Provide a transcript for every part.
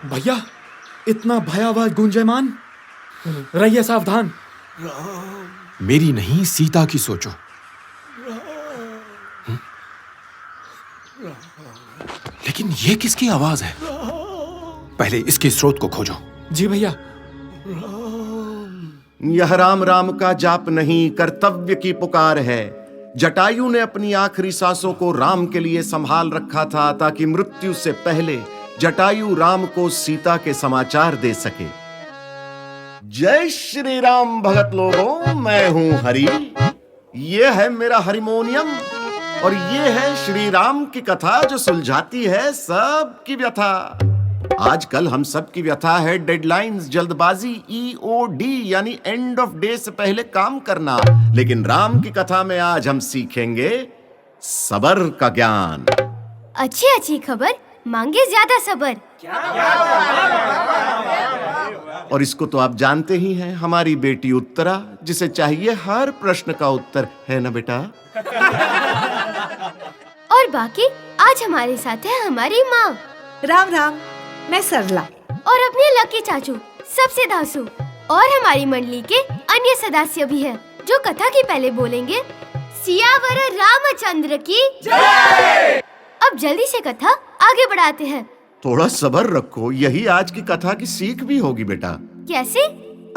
भैया, इतना भयावह गुंजयमान, रहिए सावधान। मेरी नहीं, सीता की सोचो। लेकिन ये किसकी आवाज है? पहले इसके स्रोत को खोजो। जी भैया। यह राम राम का जाप नहीं, कर्तव्य की पुकार है। जटायु ने अपनी आखिरी सांसों को राम के लिए संभाल रखा था ताकि मृत्यु से पहले जटायु राम को सीता के समाचार दे सके। जय श्री राम भगत लोगों, मैं हूं हरि। ये है मेरा हारमोनियम और ये है श्री राम की कथा जो सुलझाती है सबकी व्यथा। आजकल हम सब की व्यथा है डेडलाइंस, जल्दबाजी, EOD यानी एंड ऑफ डे से पहले काम करना। लेकिन राम की कथा में आज हम सीखेंगे सबर का ज्ञान। अच्छी अच्छी खबर मांगे ज्यादा सबर। और इसको तो आप जानते ही हैं, हमारी बेटी उत्तरा, जिसे चाहिए हर प्रश्न का उत्तर, है ना बेटा? और बाकी आज हमारे साथ है हमारी माँ। राम राम, मैं सरला। और अपने लकी चाचू सबसे धांसू। और हमारी मंडली के अन्य सदस्य भी हैं जो कथा की पहले बोलेंगे सियावर रामचंद्र की जय। अब जल्दी से कथा आगे बढ़ाते हैं। थोड़ा सब्र रखो, यही आज की कथा की सीख भी होगी बेटा। कैसे?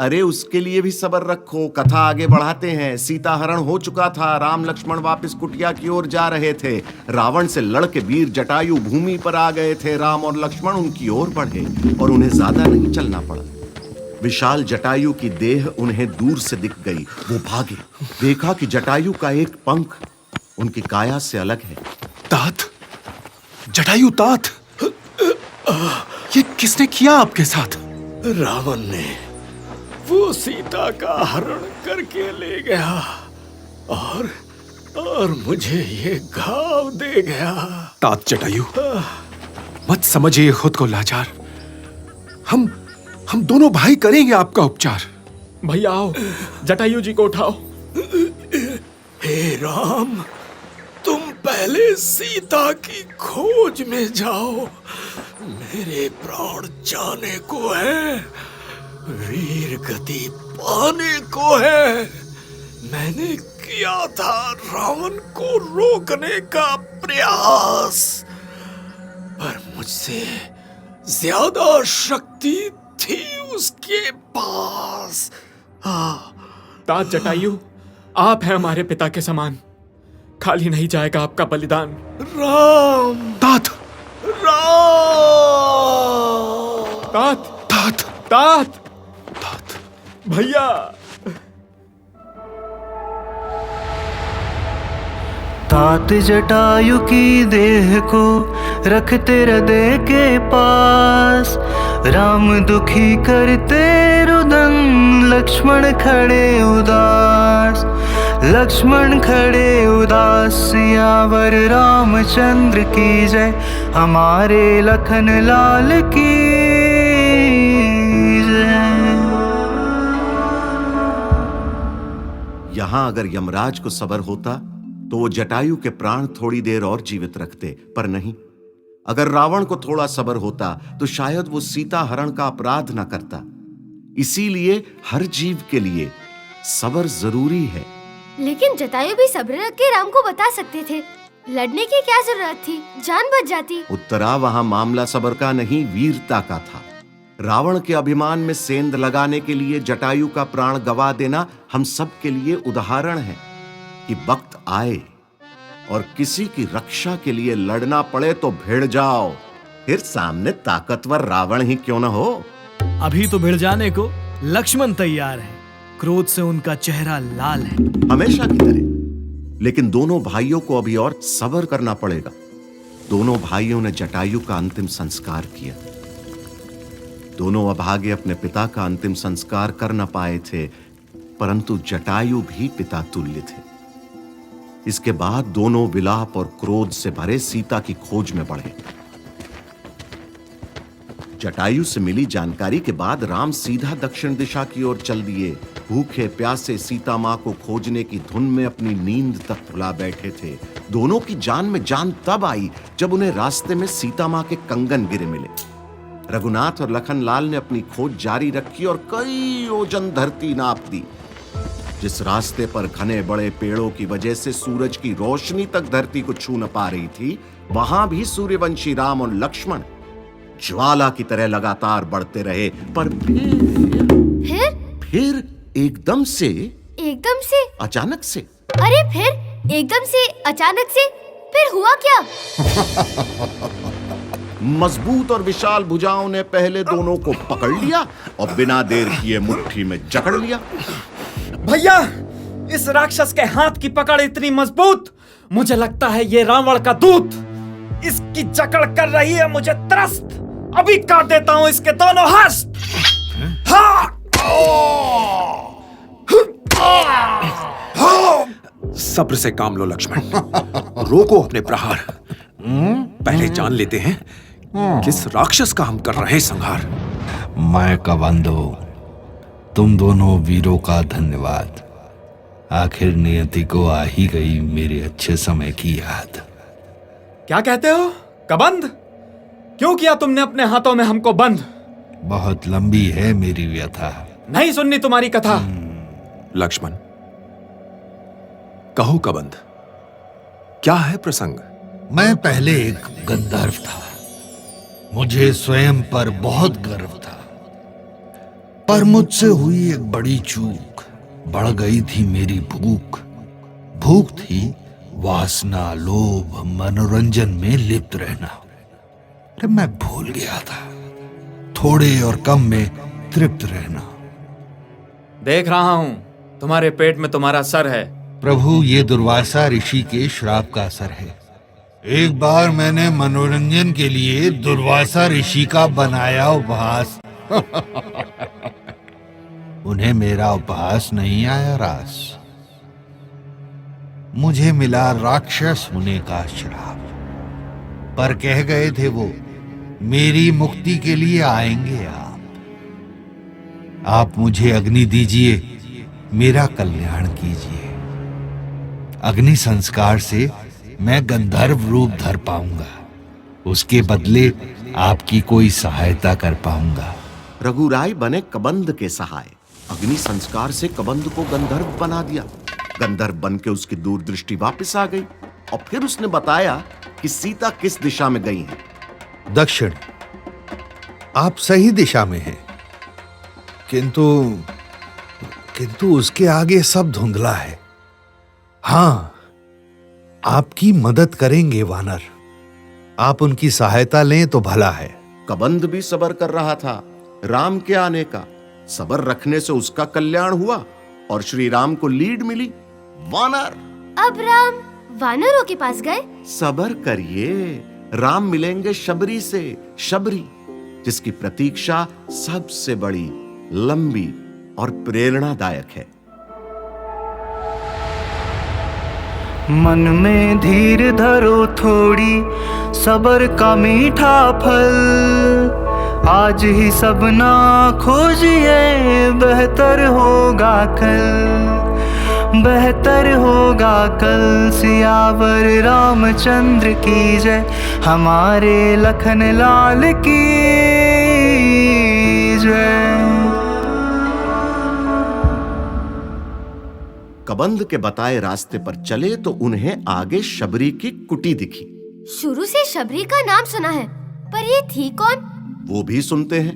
अरे उसके लिए भी सब्र रखो, कथा आगे बढ़ाते हैं। सीता हरण हो चुका था, राम लक्ष्मण वापस कुटिया की ओर जा रहे थे। रावण से लड़के वीर जटायु भूमि पर आ गए थे। राम और लक्ष्मण उनकी ओर बढ़े और उन्हें ज्यादा नहीं चलना पड़ा। विशाल जटायु की देह उन्हें दूर से दिख गई। वो भागे, देखा कि जटायु का एक पंख उनकी काया से अलग है। तात, जटायु तात, ये किसने किया आपके साथ? रावण ने वो सीता का हरण करके ले गया और मुझे ये घाव दे गया। तात जटायु, मत समझिए खुद को लाचार। हम दोनों भाई करेंगे आपका उपचार। भैया आओ, जटायु जी को उठाओ। हे राम, तुम पहले सीता की खोज में जाओ। मेरे प्राण जाने को है, वीर गति पाने को है। मैंने किया था रावण को रोकने का प्रयास, पर मुझसे ज्यादा शक्ति थी उसके पास। तात जटायु, आप हैं हमारे पिता के समान, खाली नहीं जाएगा आपका बलिदान। राम, तात, राम, तात, तात, तात, तात, भैया। तात जटायु की देह को रखते हृदय के पास, राम दुखी करते रुदन, लक्ष्मण खड़े उदास, लक्ष्मण खड़े उदास। सियावर रामचंद्र की जय, हमारे लखन लाल की जय। यहां अगर यमराज को सब्र होता तो वो जटायु के प्राण थोड़ी देर और जीवित रखते, पर नहीं। अगर रावण को थोड़ा सब्र होता तो शायद वो सीता हरण का अपराध न करता। इसीलिए हर जीव के लिए सब्र जरूरी है। लेकिन जटायु भी सब्र रख के राम को बता सकते थे। लड़ने की क्या जरूरत थी, जान बच जाती। उत्तरा, वहां मामला सब्र का नहीं, वीरता का था। रावण के अभिमान में सेंध लगाने के लिए जटायु का प्राण गवा देना हम सब के लिए उदाहरण है कि वक्त आए और किसी की रक्षा के लिए लड़ना पड़े तो भिड़ जाओ, फिर सामने ताकतवर रावण ही क्यों न हो। अभी तो भिड़ जाने को लक्ष्मण तैयार है, क्रोध से उनका चेहरा लाल है। हमेशा की तरह। लेकिन दोनों भाइयों को अभी और सब्र करना पड़ेगा। दोनों भाइयों ने जटायु का अंतिम संस्कार किया। दोनों अभागे अपने पिता का अंतिम संस्कार कर न पाए थे, परंतु जटायु भी पिता तुल्य थे। इसके बाद दोनों विलाप और क्रोध से भरे सीता की खोज में बढ़े। जटायु से मिली जानकारी के बाद राम सीधा दक्षिण दिशा की ओर चल दिए। भूखे प्यासे सीता मां को खोजने की धुन में अपनी नींद तक भुला बैठे थे। दोनों की जान में जान तब आई जब उन्हें रास्ते में सीता मां के कंगन गिरे मिले। रघुनाथ और लखनलाल ने अपनी खोज जारी रखी और कई योजन धरती नाप दी। जिस रास्ते पर घने बड़े पेड़ों की वजह से सूरज की रोशनी तक धरती को छू न पा रही थी, वहां भी सूर्यवंशी राम और लक्ष्मण ज्वाला की तरह लगातार बढ़ते रहे। पर फिर एकदम से अचानक से अरे फिर एकदम से अचानक से फिर हुआ क्या? मजबूत और विशाल भुजाओं ने पहले दोनों को पकड़ लिया और बिना देर किए मुट्ठी में जकड़ लिया। भैया, इस राक्षस के हाथ की पकड़ इतनी मजबूत, मुझे लगता है ये रावण का दूत। इसकी जकड़ कर रही है मुझे त्रस्त। अभी काट देता हूं इसके दोनों हस्त। सब्र से काम लो लक्ष्मण, रोको अपने प्रहार। पहले जान लेते हैं किस राक्षस का हम कर रहे हैं संहार। मैं कबंध हूं। तुम दोनों वीरों का धन्यवाद। आखिर नियति को आ ही गई मेरे अच्छे समय की याद। क्या कहते हो कबंध? क्यों किया तुमने अपने हाथों में हमको बंद? बहुत लंबी है मेरी व्यथा, नहीं सुननी तुम्हारी कथा। लक्ष्मण, कहो कबंध, क्या है प्रसंग? मैं पहले एक गंधर्व था। मुझे स्वयं पर बहुत गर्व था, पर मुझसे हुई एक बड़ी चूक। बढ़ गई थी मेरी भूख। भूख थी वासना, लोभ, मनोरंजन में लिप्त रहना। अरे मैं भूल गया था थोड़े और कम में तृप्त रहना। देख रहा हूं तुम्हारे पेट में तुम्हारा सर है। प्रभु, ये दुर्वासा ऋषि के श्राप का असर है। एक बार मैंने मनोरंजन के लिए दुर्वासा ऋषि का बनाया उपहास। उन्हें मेरा उपहास नहीं आया रास। मुझे मिला राक्षस होने का श्राप। पर कह गए थे वो, मेरी मुक्ति के लिए आएंगे आप मुझे अग्नि दीजिए, मेरा कल्याण कीजिए। अग्नि संस्कार से मैं गंधर्व रूप धर पाऊंगा। उसके बदले आपकी कोई सहायता कर पाऊंगा। रघुराय बने कबंध के सहाय। अग्नि संस्कार से कबंध को गंधर्व बना दिया। गंधर्व बन के उसकी दूरदृष्टि वापस आ गई और फिर उसने बताया कि सीता किस दिशा में गई है। दक्षिण। आप सही दिशा में हैं, किंतु उसके आगे सब धुंधला है। हाँ, आपकी मदद करेंगे वानर। आप उनकी सहायता लें तो भला है। कबंध भी सबर कर रहा था राम के आने का। सबर रखने से उसका कल्याण हुआ और श्री राम को लीड मिली। वानर। अब राम वानरों के पास गए। सबर करिए, राम मिलेंगे शबरी से। शबरी जिसकी प्रतीक्षा सबसे बड़ी, लंबी और प्रेरणादायक है। मन में धीर धरो थोड़ी, सबर का मीठा फल। आज ही सब ना खोजिए, बेहतर होगा कल, बेहतर होगा कल। सियावर रामचंद्र की जय, हमारे लखन लाल की जय। कबंध के बताए रास्ते पर चले तो उन्हें आगे शबरी की कुटी दिखी। शुरू से शबरी का नाम सुना है, पर ये थी कौन? वो भी सुनते हैं।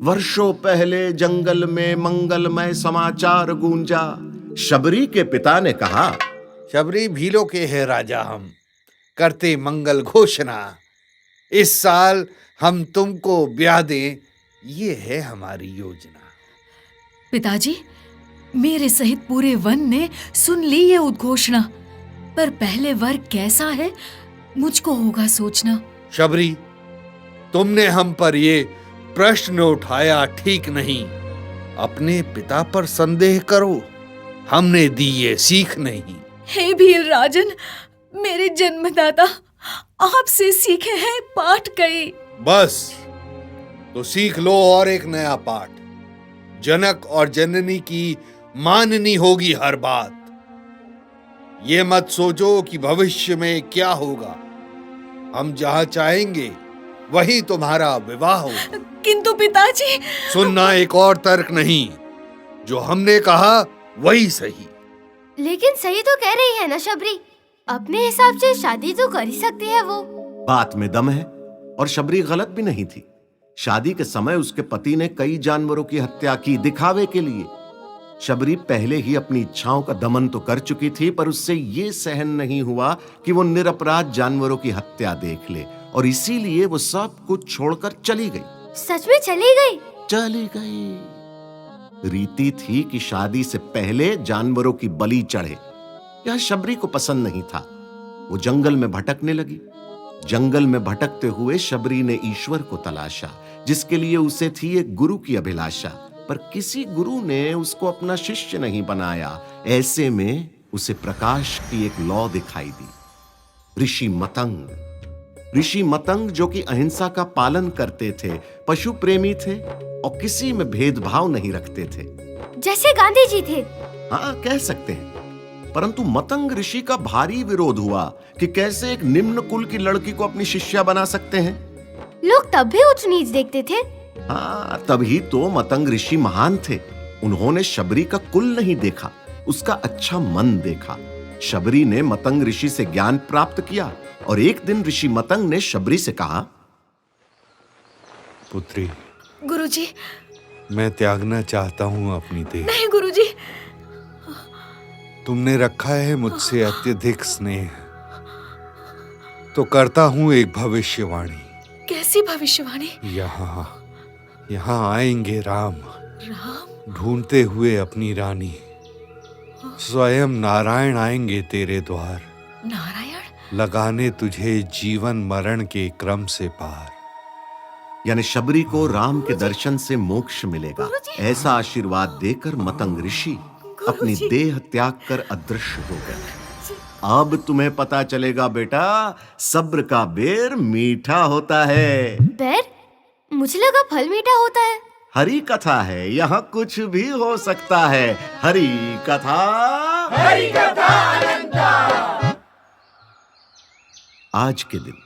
वर्षों पहले जंगल में मंगलमय समाचार गूंजा। शबरी के पिता ने कहा, शबरी भीलों के है राजा हम, करते मंगल घोषणा। इस साल हम तुमको ब्याह दें, ये है हमारी योजना। पिताजी, मेरे सहित पूरे वन ने सुन ली ये उद्घोषणा, पर पहले वर कैसा है मुझको होगा सोचना। शबरी, तुमने हम पर ये प्रश्न उठाया ठीक नहीं। अपने पिता पर संदेह करो, हमने दी ये सीख नहीं। हे भील राजन, मेरे जन्मदाता, आपसे सीखे हैं पाठ कई। बस तो सीख लो और एक नया पाठ। जनक और जननी की माननी होगी हर बात। ये मत सोचो कि भविष्य में क्या होगा। हम जहां चाहेंगे वही तुम्हारा विवाह होगा। किंतु पिताजी। सुनना एक और तर्क नहीं, जो हमने कहा वही सही। लेकिन सही तो कह रही है ना शबरी, अपने हिसाब से शादी तो कर ही सकती है वो। बात में दम है और शबरी गलत भी नहीं थी। शादी के समय उसके पति ने कई जानवरों की हत्या की दिखावे के लिए। शबरी पहले ही अपनी इच्छाओं का दमन तो कर चुकी थी, पर उससे ये सहन नहीं हुआ कि वो निरपराध जानवरों की हत्या देख ले, और इसीलिए वो सब कुछ छोड़कर चली गई। सच में चली गई? चली गई। रीति थी कि शादी से पहले जानवरों की बलि चढ़े। यह शबरी को पसंद नहीं था। वो जंगल में भटकने लगी। जंगल में भटकते हुए शबरी ने ईश्वर को तलाशा, जिसके लिए उसे थी एक गुरु की अभिलाषा, पर किसी गुरु ने उसको अपना शिष्य नहीं बनाया। ऐसे में उसे प्रकाश की एक लौ दिखाई दी। ऋषि मतंग जो कि अहिंसा का पालन करते थे, पशु प्रेमी थे और किसी में भेदभाव नहीं रखते थे। जैसे गांधी जी थे। हाँ, कह सकते हैं। परंतु मतंग ऋषि का भारी विरोध हुआ कि कैसे एक निम्न कुल की लड़की को अपनी शिष्या बना सकते हैं। लोग तब भी ऊंच नीच देखते थे। हाँ, तभी तो मतंग ऋषि महान थे। उन्होंने शबरी का कुल नहीं देखा, उसका अच्छा मन देखा। शबरी ने मतंग ऋषि से ज्ञान प्राप्त किया, और एक दिन ऋषि मतंग ने शबरी से कहा, पुत्री, गुरुजी। मैं त्यागना चाहता हूँ अपनी देह। नहीं गुरुजी। तुमने रखा है मुझसे अत्यधिक स्नेह, तो करता हूँ एक भविष्यवाणी। कैसी भविष्यवाणी? यहाँ आएंगे राम ढूंढते हुए अपनी रानी। स्वयं नारायण आएंगे तेरे द्वार। नारायण? लगाने तुझे जीवन मरण के क्रम से पार। यानी शबरी को राम के दर्शन से मोक्ष मिलेगा, ऐसा आशीर्वाद देकर मतंग ऋषि अपनी देह त्याग कर अदृश्य हो गए। अब तुम्हें पता चलेगा बेटा, सब्र का बेर मीठा होता है। बेर? मुझे लगा फल मीठा होता है। हरी कथा है, यहाँ कुछ भी हो सकता है। हरी कथा, हरी कथा अनंता। आज के दिन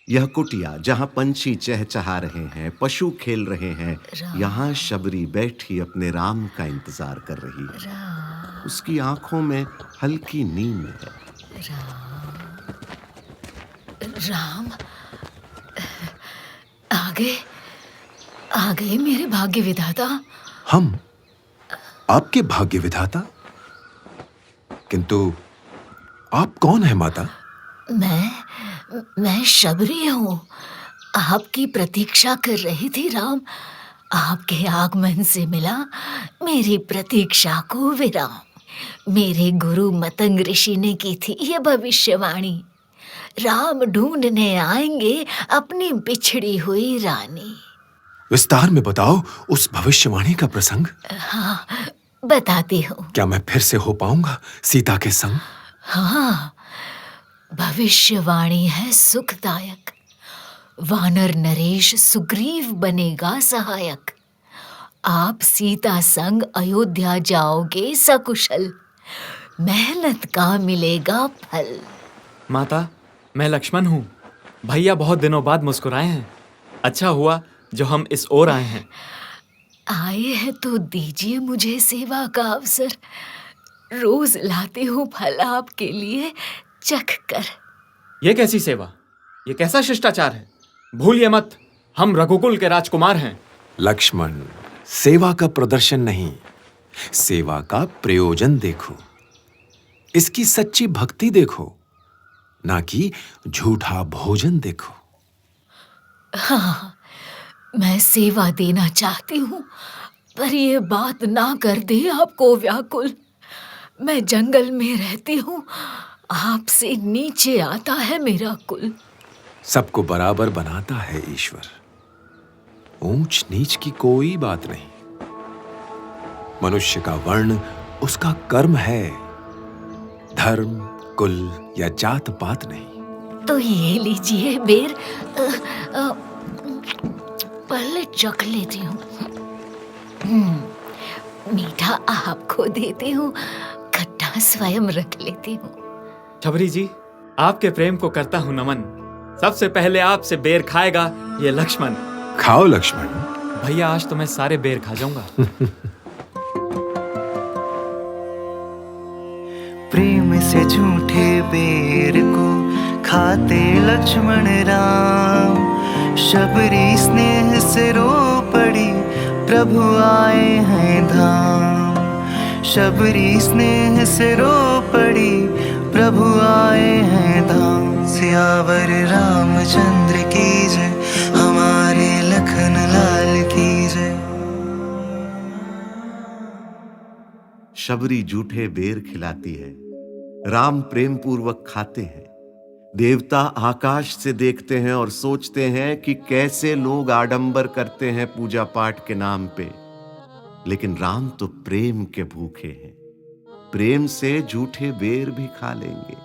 यह कुटिया जहाँ पंछी चहचहा रहे हैं, पशु खेल रहे हैं, यहाँ शबरी बैठी अपने राम का इंतजार कर रही है। उसकी आंखों में हल्की नींद है। राम आ गए मेरे भाग्य विधाता। हम आपके भाग्य विधाता? किंतु आप कौन है माता? मैं शबरी हूँ। आपकी प्रतीक्षा कर रही थी राम। आपके आगमन से मिला मेरी प्रतीक्षा को विराम। मेरे गुरु मतंग ऋषि ने की थी ये भविष्यवाणी। राम ढूंढने आएंगे अपनी बिछड़ी हुई रानी। विस्तार में बताओ उस भविष्यवाणी का प्रसंग। हाँ, बताती हूँ। क्या मैं फिर से हो पाऊंगा सीता के संग? हाँ, भविष्यवाणी है सुखदायक। वानर नरेश सुग्रीव बनेगा सहायक। आप सीता संग अयोध्या जाओगे सकुशल। मेहनत का मिलेगा फल। माता, मैं लक्ष्मण हूँ। भैया बहुत दिनों बाद मुस्कुराए हैं। अच्छा हुआ जो हम इस ओर आए हैं। आए हैं तो दीजिए मुझे सेवा का अवसर। रोज लाती हूँ फल आपके लिए चख कर। ये कैसी सेवा? ये कैसा शिष्टाचार है? भूलिए मत, हम रघुकुल के राजकुमार हैं। लक्ष्मण, सेवा का प्रदर्शन नहीं, सेवा का प्रयोजन देखो। इसकी सच्ची भक्ति देखो, ना कि झूठा भोजन देखो। हाँ, मैं सेवा देना चाहती हूँ, पर ये बात ना कर दे आपको व्याकुल। मैं जंगल में रहती हूँ, आपसे नीचे आता है मेरा कुल। सबको बराबर बनाता है ईश्वर। ऊंच नीच की कोई बात नहीं। मनुष्य का वर्ण उसका कर्म है, धर्म, कुल या जात पात नहीं। तो ये लीजिए बेर, पहले चख लेती हूँ। मीठा आपको देती हूँ, खट्टा स्वयं रख लेती हूँ। शबरी जी, आपके प्रेम को करता हूँ नमन। सबसे पहले आपसे बेर खाएगा ये लक्ष्मण। खाओ लक्ष्मण। भैया आज तो मैं सारे बेर खा जाऊंगा। प्रेम से झूठे बेर को खाते लक्ष्मण राम, शबरी स्नेह से रो पड़ी प्रभु आए हैं धाम। शबरी स्नेह से रो पड़ी प्रभु आए हैं धाम। सियावर रामचंद्र की जय, हमारे लखन लाल की जय। शबरी जूठे बेर खिलाती है, राम प्रेम पूर्वक खाते हैं। देवता आकाश से देखते हैं और सोचते हैं कि कैसे लोग आडंबर करते हैं पूजा पाठ के नाम पे, लेकिन राम तो प्रेम के भूखे हैं। प्रेम से जूठे बेर भी खा लेंगे।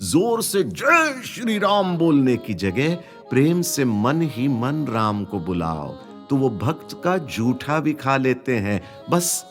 जोर से जय श्री राम बोलने की जगह प्रेम से मन ही मन राम को बुलाओ तो वो भक्त का जूठा भी खा लेते हैं। बस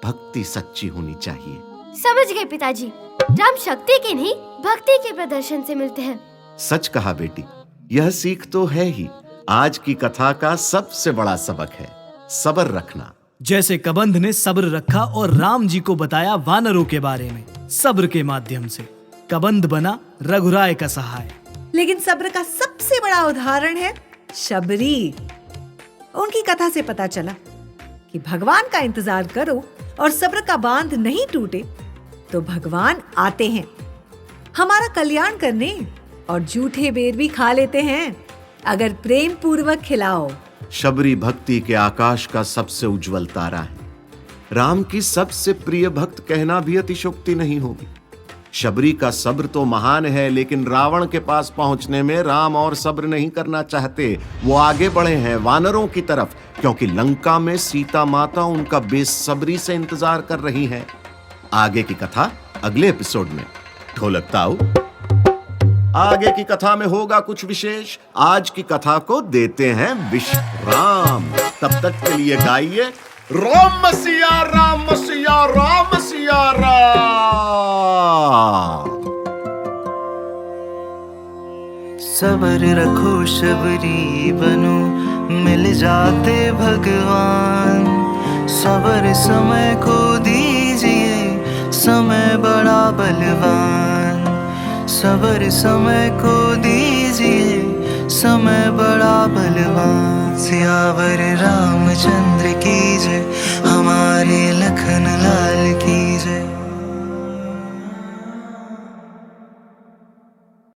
भक्ति सच्ची होनी चाहिए। समझ गए पिताजी, राम शक्ति की नहीं भक्ति के प्रदर्शन से मिलते हैं। सच कहा बेटी, यह सीख तो है ही। आज की कथा का सबसे बड़ा सबक है सब्र रखना। जैसे कबंध ने सब्र रखा और राम जी को बताया वानरों के बारे में, सब्र के माध्यम से कबंध बना रघुराय का सहाय। लेकिन सब्र का सबसे बड़ा उदाहरण है शबरी। उनकी कथा से पता चला कि भगवान का इंतजार करो और सब्र का बांध नहीं टूटे तो भगवान आते हैं हमारा कल्याण करने, और जूठे बेर भी खा लेते हैं अगर प्रेम पूर्वक खिलाओ। शबरी भक्ति के आकाश का सबसे उज्जवल तारा है। राम की सबसे प्रिय भक्त कहना भी अतिशोक्ति नहीं होगी। शबरी का सब्र तो महान है, लेकिन रावण के पास पहुंचने में राम और सब्र नहीं करना चाहते। वो आगे बढ़े हैं वानरों की तरफ, क्योंकि लंका में सीता माता उनका बेसब्री से इंतजार कर रही है। आगे की कथा अगले एपिसोड में। ढोलक ताऊ, आगे की कथा में होगा कुछ विशेष। आज की कथा को देते हैं विश्राम। तब तक के लिए गाइए राम सिया राम सिया राम सिया राम। सब्र रखो शबरी बनो, मिल जाते भगवान। सब्र समय को दीजिए, समय बड़ा बलवान। सब्र समय को दीजिए, समय बड़ा बलवान। सियावर रामचंद्र की जय, हमारे लखन लाल की जय।